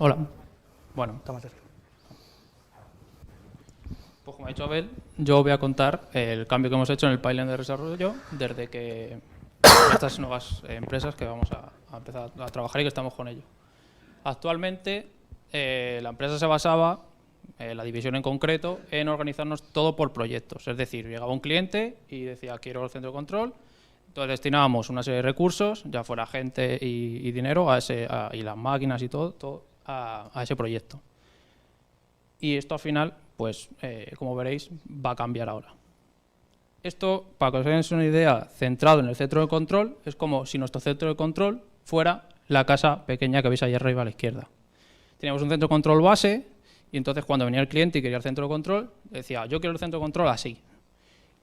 Hola. Bueno, pues como ha dicho Abel, yo voy a contar el cambio que hemos hecho en el pipeline de desarrollo desde que estas nuevas empresas que vamos a empezar a trabajar y que estamos con ello. Actualmente la empresa se basaba, la división en concreto, en organizarnos todo por proyectos. Es decir, llegaba un cliente y decía quiero el centro de control, entonces destinábamos una serie de recursos, ya fuera gente y dinero, y las máquinas y todo a ese proyecto. Y esto al final, pues como veréis, va a cambiar ahora. Esto, para que os hagáis una idea, centrado en el centro de control, es como si nuestro centro de control fuera la casa pequeña que veis ahí arriba a la izquierda. Teníamos un centro de control base y entonces cuando venía el cliente y quería el centro de control, decía, yo quiero el centro de control así.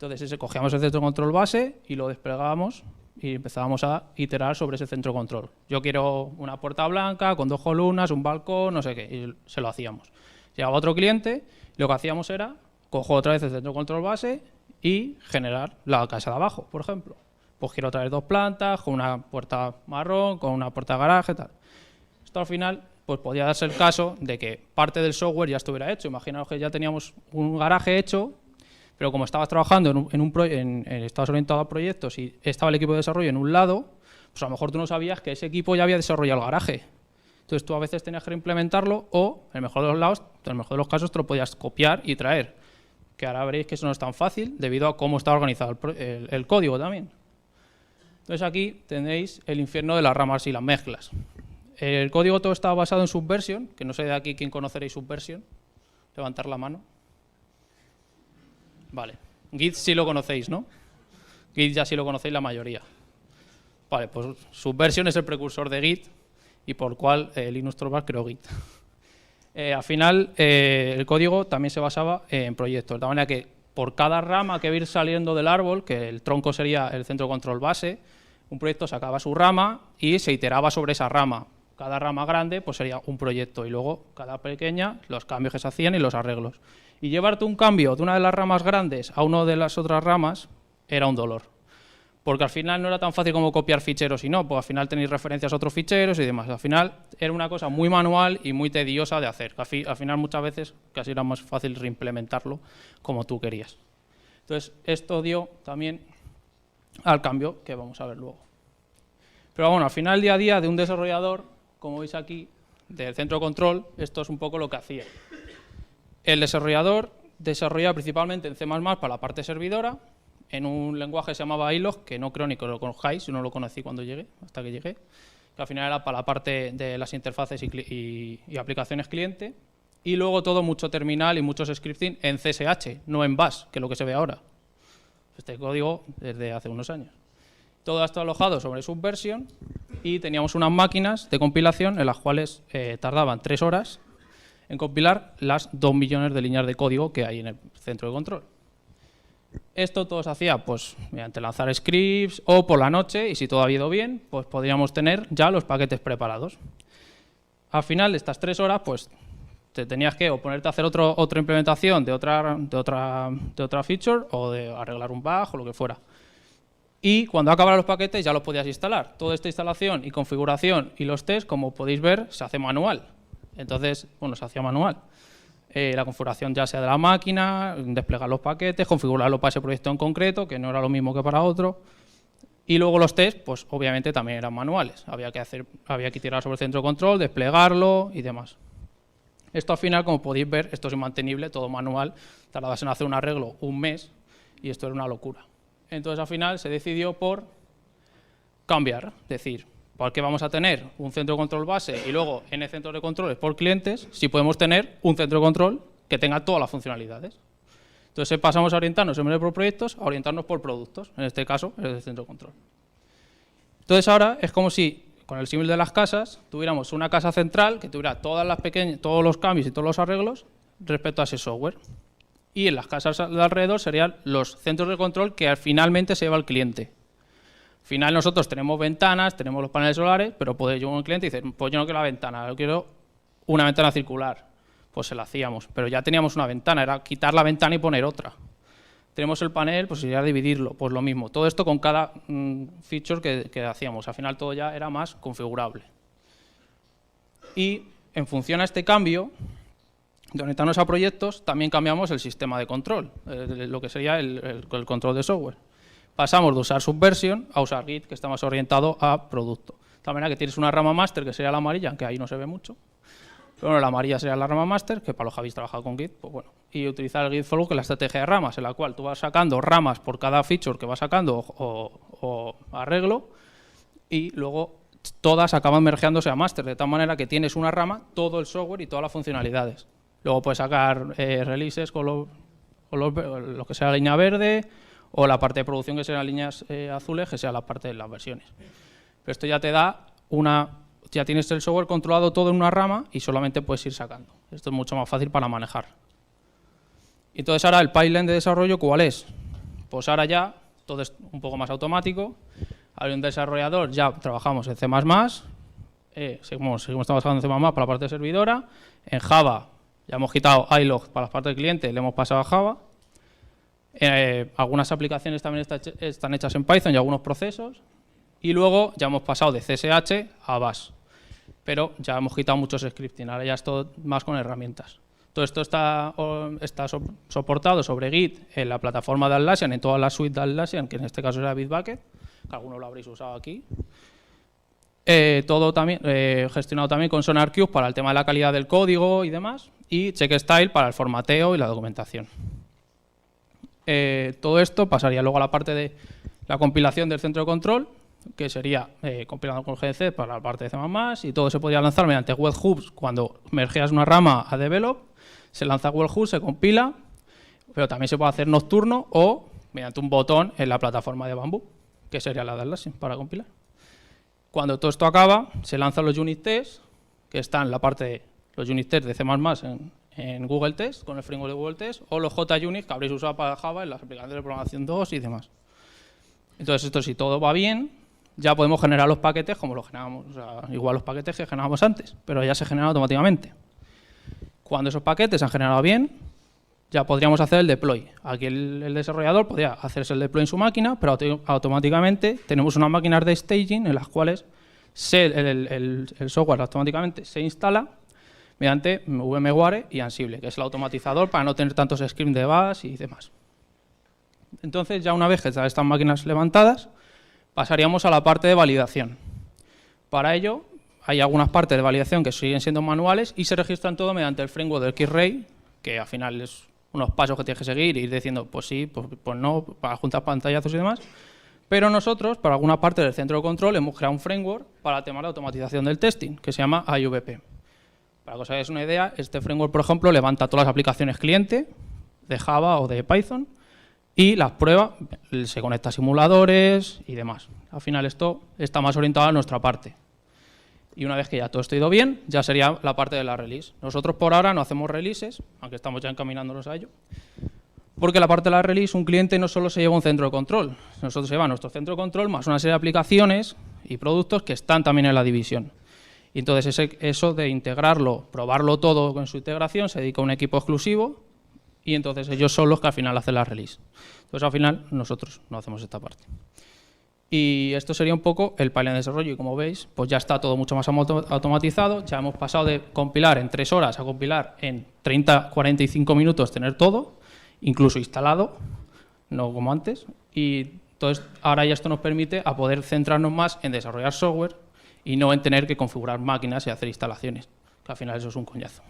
Entonces cogíamos el centro de control base y lo desplegábamos y empezábamos a iterar sobre ese centro de control. Yo quiero una puerta blanca con 2 columnas, un balcón, no sé qué, y se lo hacíamos. Llegaba otro cliente y lo que hacíamos era coger otra vez el centro de control base y generar la casa de abajo, por ejemplo. Pues quiero traer 2 plantas, con una puerta marrón, con una puerta de garaje, tal. Esto al final pues podía darse el caso de que parte del software ya estuviera hecho. Imaginaos que ya teníamos un garaje hecho, pero como estabas trabajando estabas orientado a proyectos y estaba el equipo de desarrollo en un lado, pues a lo mejor tú no sabías que ese equipo ya había desarrollado el garaje. Entonces tú a veces tenías que reimplementarlo o, en el mejor de los casos, te lo podías copiar y traer. Que ahora veréis que eso no es tan fácil debido a cómo está organizado el código también. Entonces aquí tenéis el infierno de las ramas y las mezclas. El código todo está basado en Subversion, que no sé de aquí quién conoceréis Subversion. Levantar la mano. Vale. Git sí lo conocéis, ¿no? Git ya sí lo conocéis la mayoría. Vale, pues Subversion es el precursor de Git y por cual Linux Torvalds creó Git. Al final, el código también se basaba en proyectos, de tal manera que por cada rama que va a ir saliendo del árbol, que el tronco sería el centro de control base, un proyecto sacaba su rama y se iteraba sobre esa rama. Cada rama grande pues sería un proyecto y luego cada pequeña los cambios que se hacían y los arreglos. Y llevarte un cambio de una de las ramas grandes a una de las otras ramas era un dolor. Porque al final no era tan fácil como copiar ficheros y no, porque al final tenéis referencias a otros ficheros y demás. Al final era una cosa muy manual y muy tediosa de hacer. Al final muchas veces casi era más fácil reimplementarlo como tú querías. Entonces esto dio también al cambio que vamos a ver luego. Pero bueno, al final día a día de un desarrollador, como veis aquí, del centro de control, esto es un poco lo que hacía. El desarrollador desarrollaba principalmente en C++ para la parte servidora, en un lenguaje que se llamaba ilog, que no creo ni que lo conozcáis, yo no lo conocí cuando llegué, hasta que llegué, que al final era para la parte de las interfaces y aplicaciones cliente, y luego todo mucho terminal y muchos scripting en CSH, no en Bash, que es lo que se ve ahora. Este código desde hace unos años. Todo esto alojado sobre Subversion y teníamos unas máquinas de compilación en las cuales tardaban 3 horas en compilar las 2 millones de líneas de código que hay en el centro de control. Esto todo se hacía pues, mediante lanzar scripts o por la noche, y si todo ha ido bien, pues podríamos tener ya los paquetes preparados. Al final de estas 3 horas, pues te tenías que o ponerte a hacer otra implementación de otra feature o de arreglar un bug o lo que fuera. Y cuando acabaran los paquetes ya los podías instalar. Toda esta instalación y configuración y los tests, como podéis ver, se hace manual. Entonces, bueno, se hacía manual. La configuración ya sea de la máquina, desplegar los paquetes, configurarlo para ese proyecto en concreto, que no era lo mismo que para otro. Y luego los tests, pues obviamente también eran manuales. Había que tirar sobre el centro de control, desplegarlo y demás. Esto al final, como podéis ver, esto es inmantenible, todo manual. Tardabas en hacer un arreglo un mes y esto era una locura. Entonces al final se decidió por cambiar, es decir, ¿por qué vamos a tener un centro de control base y luego N centros de controles por clientes si podemos tener un centro de control que tenga todas las funcionalidades? Entonces pasamos a orientarnos en vez de por proyectos a orientarnos por productos, en este caso es el centro de control. Entonces ahora es como si, con el símil de las casas, tuviéramos una casa central que tuviera todos los cambios y todos los arreglos respecto a ese software. Y en las casas de alrededor serían los centros de control que finalmente se lleva el cliente. Al final nosotros tenemos ventanas, tenemos los paneles solares, pero puede llegar un cliente y decir, pues yo no quiero la ventana, yo quiero una ventana circular. Pues se la hacíamos, pero ya teníamos una ventana, era quitar la ventana y poner otra. Tenemos el panel, pues sería dividirlo, pues lo mismo. Todo esto con cada feature que hacíamos. Al final todo ya era más configurable. Y en función a este cambio, de orientarnos a proyectos, también cambiamos el sistema de control, lo que sería el control de software. Pasamos de usar Subversion a usar Git, que está más orientado a producto. De tal manera que tienes una rama master, que sería la amarilla, que ahí no se ve mucho. Pero bueno, la amarilla sería la rama master, que para los que habéis trabajado con Git, pues bueno. Y utilizar el Git Follow, que es la estrategia de ramas, en la cual tú vas sacando ramas por cada feature que vas sacando o arreglo, y luego todas acaban mergeándose a master, de tal manera que tienes una rama, todo el software y todas las funcionalidades. Luego puedes sacar releases con lo que sea la línea verde, o la parte de producción que sean líneas azules, que sea la parte de las versiones. Pero esto ya te da ya tienes el software controlado todo en una rama y solamente puedes ir sacando. Esto es mucho más fácil para manejar. Entonces ahora el pipeline de desarrollo, ¿cuál es? Pues ahora ya todo es un poco más automático. Hay un desarrollador, ya trabajamos en C++, seguimos trabajando en C++ para la parte de servidora. En Java ya hemos quitado iLog para la parte del cliente, le hemos pasado a Java. Algunas aplicaciones también están hechas en Python y algunos procesos. Y luego ya hemos pasado de CSH a Bash. Pero ya hemos quitado muchos scripting, ahora ya es todo más con herramientas. Todo esto está soportado sobre Git en la plataforma de Atlassian, en toda la suite de Atlassian, que en este caso era Bitbucket, que algunos lo habréis usado aquí. Todo también gestionado también con SonarQube para el tema de la calidad del código y demás, y CheckStyle para el formateo y la documentación. Todo esto pasaría luego a la parte de la compilación del centro de control, que sería compilando con GDC para la parte de C++, y todo se podría lanzar mediante webhooks. Cuando mergeas una rama a develop, se lanza webhook, se compila, pero también se puede hacer nocturno o mediante un botón en la plataforma de Bamboo, que sería la de Atlassian para compilar. Cuando todo esto acaba, se lanzan los unit tests, que están en la parte de los unit tests de C++ en Google Test, con el framework de Google Test, o los JUnit que habréis usado para Java en las aplicaciones de programación 2 y demás. Entonces, esto si todo va bien, ya podemos generar los paquetes como los generamos, o sea, igual los paquetes que generábamos antes, pero ya se generan automáticamente. Cuando esos paquetes se han generado bien, ya podríamos hacer el deploy. Aquí el desarrollador podría hacerse el deploy en su máquina, pero automáticamente tenemos unas máquinas de staging en las cuales el software automáticamente se instala mediante VMware y Ansible, que es el automatizador para no tener tantos scripts de bash y demás. Entonces, ya una vez que están estas máquinas levantadas, pasaríamos a la parte de validación. Para ello, hay algunas partes de validación que siguen siendo manuales y se registran todo mediante el framework del KeyRay, que al final es unos pasos que tienes que seguir y ir diciendo, pues sí, pues no, para juntar pantallazos y demás. Pero nosotros, para alguna parte del centro de control, hemos creado un framework para el tema de la automatización del testing, que se llama IVP. Para que os hagáis una idea, este framework, por ejemplo, levanta todas las aplicaciones cliente de Java o de Python y las prueba, se conecta a simuladores y demás. Al final esto está más orientado a nuestra parte. Y una vez que ya todo esto ha ido bien, ya sería la parte de la release. Nosotros por ahora no hacemos releases, aunque estamos ya encaminándonos a ello, porque la parte de la release, un cliente no solo se lleva un centro de control, nosotros se lleva nuestro centro de control más una serie de aplicaciones y productos que están también en la división. Y entonces eso de integrarlo, probarlo todo con su integración, se dedica a un equipo exclusivo y entonces ellos son los que al final hacen la release. Entonces al final nosotros no hacemos esta parte. Y esto sería un poco el pipeline de desarrollo y como veis, pues ya está todo mucho más automatizado. Ya hemos pasado de compilar en 3 horas a compilar en 30-45 minutos tener todo, incluso instalado, no como antes. Y entonces ahora ya esto nos permite a poder centrarnos más en desarrollar software y no en tener que configurar máquinas y hacer instalaciones, que al final eso es un coñazo.